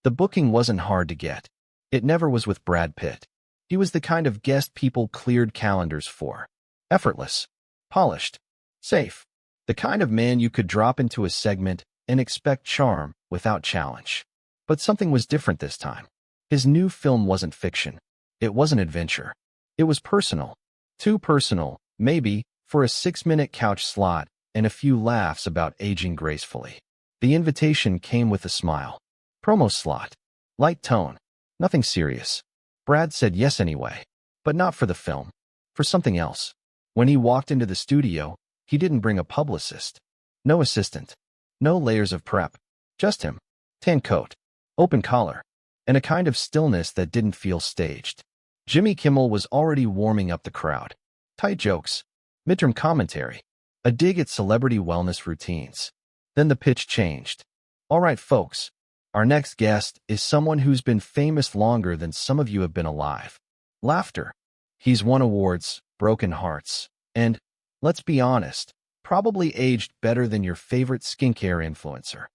The booking wasn't hard to get. It never was with Brad Pitt. He was the kind of guest people cleared calendars for. Effortless, polished, safe. The kind of man you could drop into a segment and expect charm without challenge. But something was different this time. His new film wasn't fiction. It wasn't adventure. It was personal. Too personal, maybe, for a 6-minute couch slot and a few laughs about aging gracefully. The invitation came with a smile. Promo slot. Light tone. Nothing serious. Brad said yes anyway. But not for the film. For something else. When he walked into the studio, he didn't bring a publicist. No assistant. No layers of prep. Just him. Tan coat. Open collar. And a kind of stillness that didn't feel staged. Jimmy Kimmel was already warming up the crowd. Tight jokes. Midterm commentary. A dig at celebrity wellness routines. Then the pitch changed. All right, folks. Our next guest is someone who's been famous longer than some of you have been alive. Laughter. He's won awards, broken hearts, and, let's be honest, probably aged better than your favorite skincare influencer.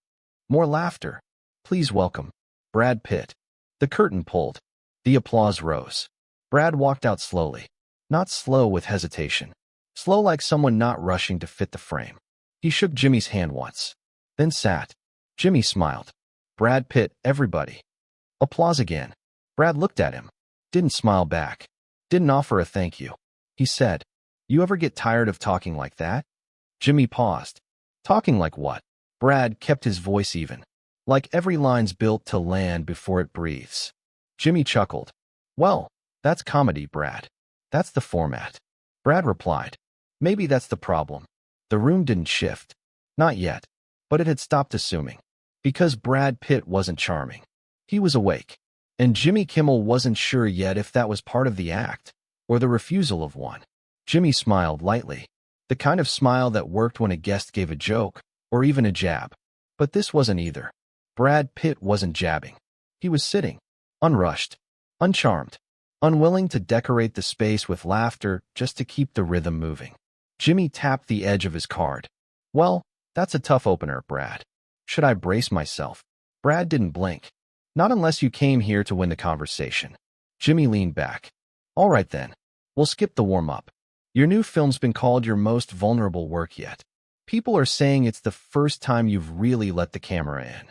More laughter. Please welcome Brad Pitt. The curtain pulled. The applause rose. Brad walked out slowly. Not slow with hesitation. Slow like someone not rushing to fit the frame. He shook Jimmy's hand once. Then sat. Jimmy smiled. Brad Pitt, everybody. Applause again. Brad looked at him. Didn't smile back. Didn't offer a thank you. He said, "You ever get tired of talking like that?" Jimmy paused. Talking like what? Brad kept his voice even. Like every line's built to land before it breathes. Jimmy chuckled. Well, that's comedy, Brad. That's the format. Brad replied. Maybe that's the problem. The room didn't shift. Not yet. But it had stopped assuming. Because Brad Pitt wasn't charming. He was awake. And Jimmy Kimmel wasn't sure yet if that was part of the act, or the refusal of one. Jimmy smiled lightly. The kind of smile that worked when a guest gave a joke, or even a jab. But this wasn't either. Brad Pitt wasn't jabbing. He was sitting, unrushed, uncharmed, unwilling to decorate the space with laughter just to keep the rhythm moving. Jimmy tapped the edge of his card. Well, that's a tough opener, Brad. Should I brace myself? Brad didn't blink. Not unless you came here to win the conversation. Jimmy leaned back. All right then. We'll skip the warm-up. Your new film's been called your most vulnerable work yet. People are saying it's the first time you've really let the camera in.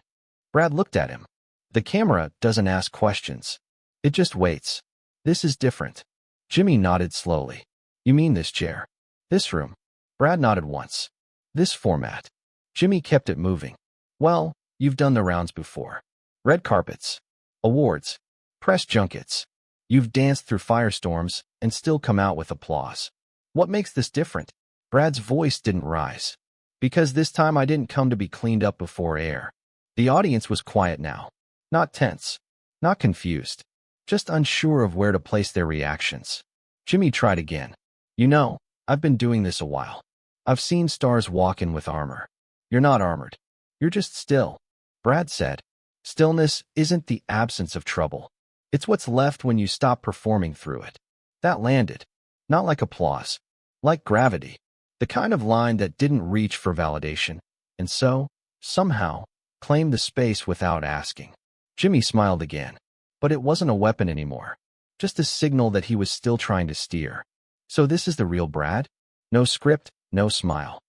Brad looked at him. The camera doesn't ask questions. It just waits. This is different. Jimmy nodded slowly. You mean this chair? This room? Brad nodded once. This format. Jimmy kept it moving. Well, you've done the rounds before. Red carpets. Awards. Press junkets. You've danced through firestorms and still come out with applause. What makes this different? Brad's voice didn't rise. Because this time I didn't come to be cleaned up before air. The audience was quiet now. Not tense. Not confused. Just unsure of where to place their reactions. Jimmy tried again. You know, I've been doing this a while. I've seen stars walk in with armor. You're not armored. You're just still. Brad said. Stillness isn't the absence of trouble. It's what's left when you stop performing through it. That landed. Not like applause. Like gravity. The kind of line that didn't reach for validation. And so, somehow, claimed the space without asking. Jimmy smiled again. But it wasn't a weapon anymore. Just a signal that he was still trying to steer. So this is the real Brad? No script, no smile.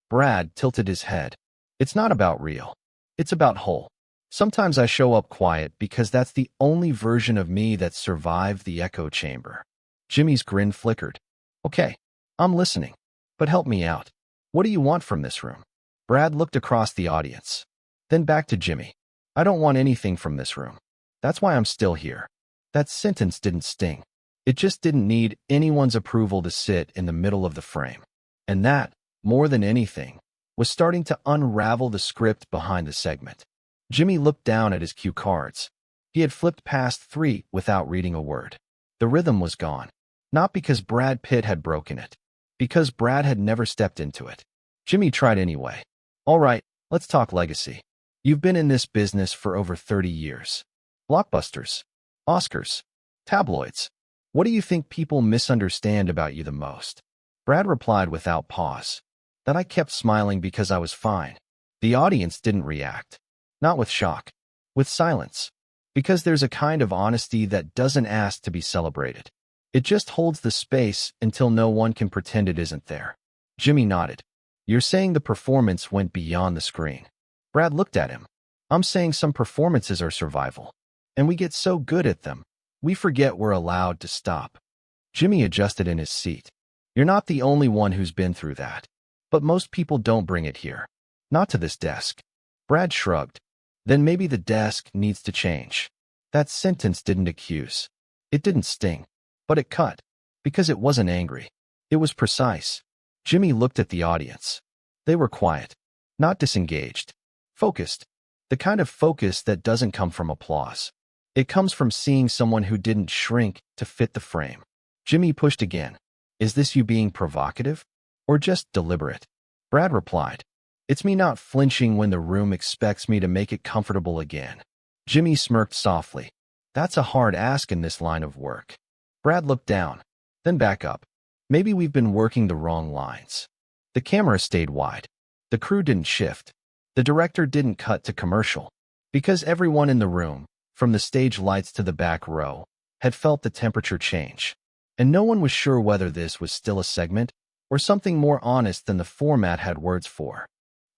Brad tilted his head. It's not about real. It's about whole. Sometimes I show up quiet because that's the only version of me that survived the echo chamber. Jimmy's grin flickered. Okay, I'm listening. But help me out. What do you want from this room? Brad looked across the audience. Then back to Jimmy. I don't want anything from this room. That's why I'm still here. That sentence didn't sting. It just didn't need anyone's approval to sit in the middle of the frame. And that, more than anything, was starting to unravel the script behind the segment. Jimmy looked down at his cue cards. He had flipped past 3 without reading a word. The rhythm was gone. Not because Brad Pitt had broken it. Because Brad had never stepped into it. Jimmy tried anyway. All right, let's talk legacy. You've been in this business for over 30 years. Blockbusters. Oscars. Tabloids. What do you think people misunderstand about you the most? Brad replied without pause. That I kept smiling because I was fine. The audience didn't react. Not with shock. With silence. Because there's a kind of honesty that doesn't ask to be celebrated. It just holds the space until no one can pretend it isn't there. Jimmy nodded. You're saying the performance went beyond the screen. Brad looked at him. I'm saying some performances are survival. And we get so good at them, we forget we're allowed to stop. Jimmy adjusted in his seat. You're not the only one who's been through that. But most people don't bring it here. Not to this desk. Brad shrugged. Then maybe the desk needs to change. That sentence didn't accuse. It didn't sting. But it cut. Because it wasn't angry. It was precise. Jimmy looked at the audience. They were quiet. Not disengaged. Focused. The kind of focus that doesn't come from applause. It comes from seeing someone who didn't shrink to fit the frame. Jimmy pushed again. Is this you being provocative? Or just deliberate? Brad replied. It's me not flinching when the room expects me to make it comfortable again. Jimmy smirked softly. That's a hard ask in this line of work. Brad looked down, then back up. Maybe we've been working the wrong lines. The camera stayed wide. The crew didn't shift. The director didn't cut to commercial. Because everyone in the room, from the stage lights to the back row, had felt the temperature change. And no one was sure whether this was still a segment or something more honest than the format had words for.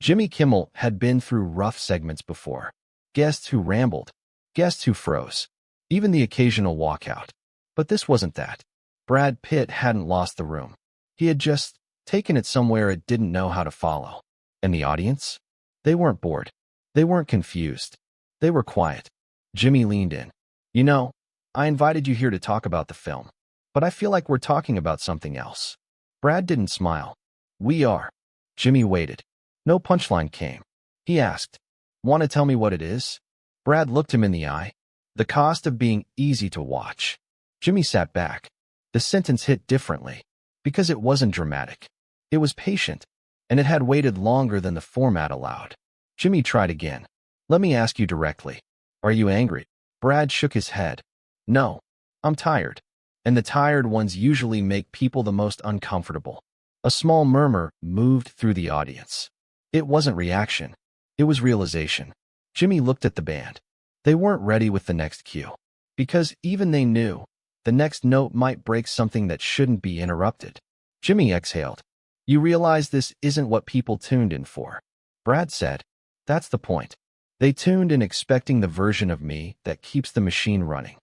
Jimmy Kimmel had been through rough segments before. Guests who rambled. Guests who froze. Even the occasional walkout. But this wasn't that. Brad Pitt hadn't lost the room. He had just taken it somewhere it didn't know how to follow. And the audience? They weren't bored. They weren't confused. They were quiet. Jimmy leaned in. You know, I invited you here to talk about the film. But I feel like we're talking about something else. Brad didn't smile. We are. Jimmy waited. No punchline came. He asked, Want to tell me what it is? Brad looked him in the eye. The cost of being easy to watch. Jimmy sat back. The sentence hit differently. Because it wasn't dramatic. It was patient. And it had waited longer than the format allowed. Jimmy tried again. Let me ask you directly. Are you angry? Brad shook his head. No. I'm tired. And the tired ones usually make people the most uncomfortable. A small murmur moved through the audience. It wasn't reaction. It was realization. Jimmy looked at the band. They weren't ready with the next cue. Because even they knew, the next note might break something that shouldn't be interrupted. Jimmy exhaled. You realize this isn't what people tuned in for. Brad said. That's the point. They tuned in expecting the version of me that keeps the machine running.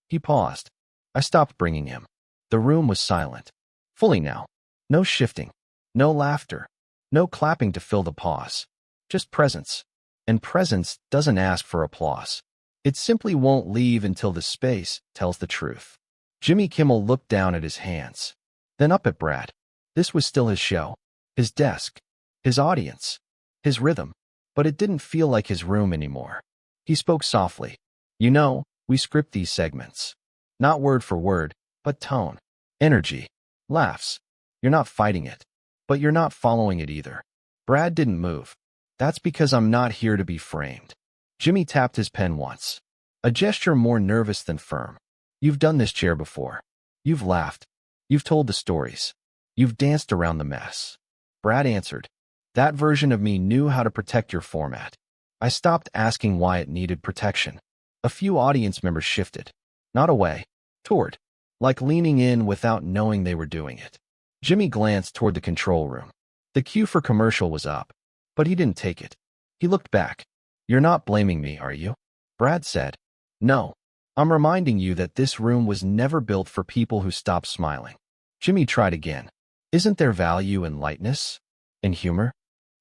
He paused. I stopped bringing him. The room was silent. Fully now. No shifting. No laughter. No clapping to fill the pause. Just presence. And presence doesn't ask for applause. It simply won't leave until the space tells the truth. Jimmy Kimmel looked down at his hands. Then up at Brad. This was still his show. His desk. His audience. His rhythm. But it didn't feel like his room anymore. He spoke softly. You know, we script these segments. Not word for word, but tone. Energy. Laughs. You're not fighting it. But you're not following it either. Brad didn't move. That's because I'm not here to be framed. Jimmy tapped his pen once. A gesture more nervous than firm. You've done this chair before. You've laughed. You've told the stories. You've danced around the mess. Brad answered. That version of me knew how to protect your format. I stopped asking why it needed protection. A few audience members shifted. Not away. Toward. Like leaning in without knowing they were doing it. Jimmy glanced toward the control room. The cue for commercial was up. But he didn't take it. He looked back. You're not blaming me, are you? Brad said. No. I'm reminding you that this room was never built for people who stop smiling. Jimmy tried again. Isn't there value in lightness? In humor?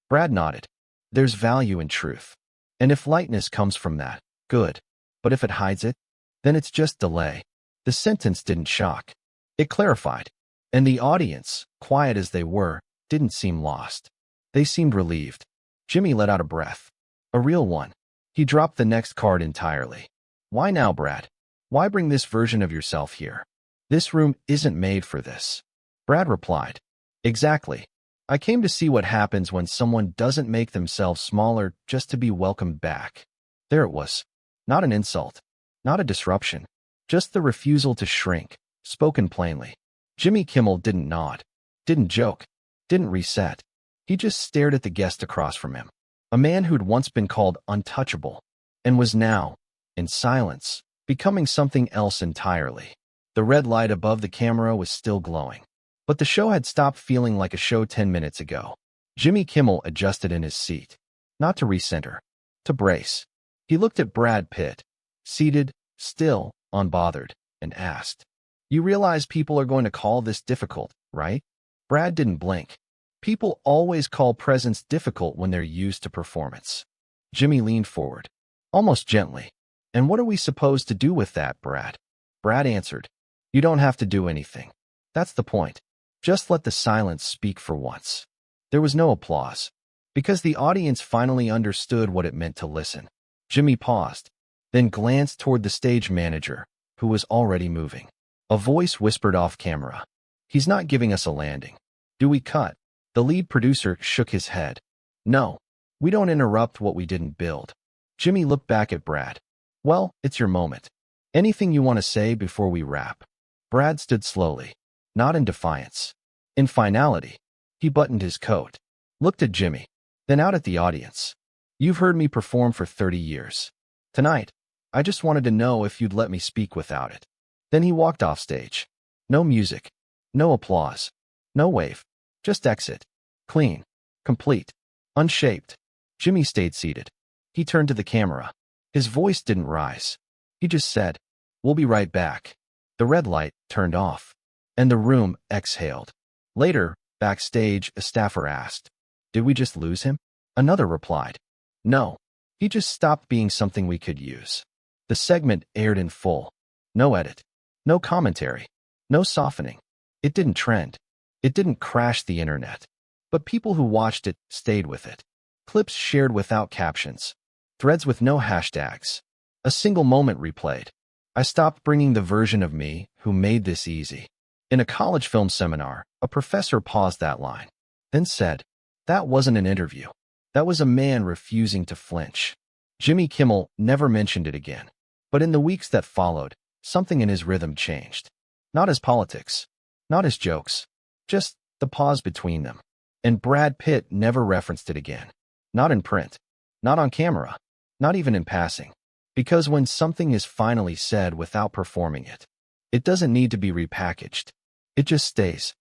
Brad nodded. There's value in truth. And if lightness comes from that, good. But if it hides it, then it's just delay. The sentence didn't shock. It clarified. And the audience, quiet as they were, didn't seem lost. They seemed relieved. Jimmy let out a breath. A real one. He dropped the next card entirely. Why now, Brad? Why bring this version of yourself here? This room isn't made for this. Brad replied. Exactly. I came to see what happens when someone doesn't make themselves smaller just to be welcomed back. There it was. Not an insult. Not a disruption. Just the refusal to shrink, spoken plainly. Jimmy Kimmel didn't nod. Didn't joke. Didn't reset. He just stared at the guest across from him. A man who'd once been called untouchable. And was now in silence, becoming something else entirely. The red light above the camera was still glowing. But the show had stopped feeling like a show 10 minutes ago. Jimmy Kimmel adjusted in his seat. Not to recenter. To brace. He looked at Brad Pitt, seated, still, unbothered, and asked, "You realize people are going to call this difficult, right?" Brad didn't blink. People always call presence difficult when they're used to performance. Jimmy leaned forward, almost gently. "And what are we supposed to do with that, Brad?" Brad answered, "You don't have to do anything. That's the point. Just let the silence speak for once." There was no applause, because the audience finally understood what it meant to listen. Jimmy paused, then glanced toward the stage manager, who was already moving. A voice whispered off camera, "He's not giving us a landing. Do we cut?" The lead producer shook his head. "No, we don't interrupt what we didn't build." Jimmy looked back at Brad. "Well, it's your moment. Anything you want to say before we wrap?" Brad stood slowly, not in defiance. In finality. He buttoned his coat, looked at Jimmy, then out at the audience. "You've heard me perform for 30 years. Tonight, I just wanted to know if you'd let me speak without it." Then he walked off stage. No music, no applause, no wave, just exit. Clean, complete, unshaped. Jimmy stayed seated. He turned to the camera. His voice didn't rise. He just said, "We'll be right back." The red light turned off, and the room exhaled. Later, backstage, a staffer asked, "Did we just lose him?" Another replied, "No, he just stopped being something we could use." The segment aired in full. No edit, no commentary, no softening. It didn't trend. It didn't crash the internet. But people who watched it stayed with it. Clips shared without captions. Threads with no hashtags. A single moment replayed. "I stopped bringing the version of me who made this easy." In a college film seminar, a professor paused that line, then said, "That wasn't an interview. That was a man refusing to flinch." Jimmy Kimmel never mentioned it again. But in the weeks that followed, something in his rhythm changed. Not his politics, not his jokes, just the pause between them. And Brad Pitt never referenced it again. Not in print, not on camera, not even in passing. Because when something is finally said without performing it, it doesn't need to be repackaged. It just stays.